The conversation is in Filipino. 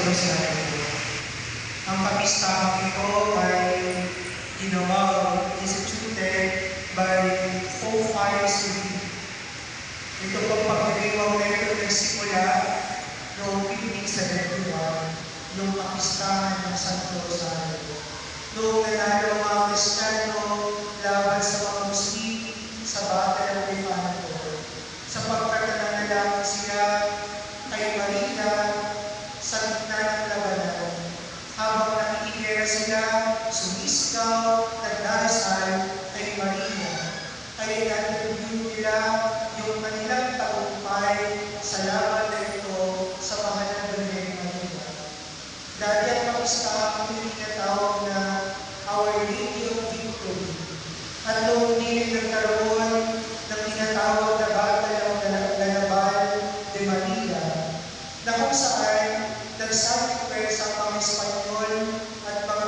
Rosario. Ang kapistahan ito ay ginawa instituted by Pope Pius V. Ito pong pagdiriwang na ito nagsimula noong 1571, yung kapistahan ng Santo Rosario. Noong nanalo ang mga Kristiyano laban sa mga Muslim sa Battle of Lepanto, sapagkat nananalangin sila kay Maria sa gitna ng labanan. Habang nakikigera sila, sumisigaw, nagdarasal kay Maria, ay natutulog nila yung kanilang tagumpay sa laban na ito sa mahal na Birhen Maria. Dati ang kapistahan ito tinatawag na Our Lady of Victory. At noong hindi nagkaroon ng tinatawag na Battle of Ganabal de Manila, na kung saan nagsacrifice ang mga Espanyol at mga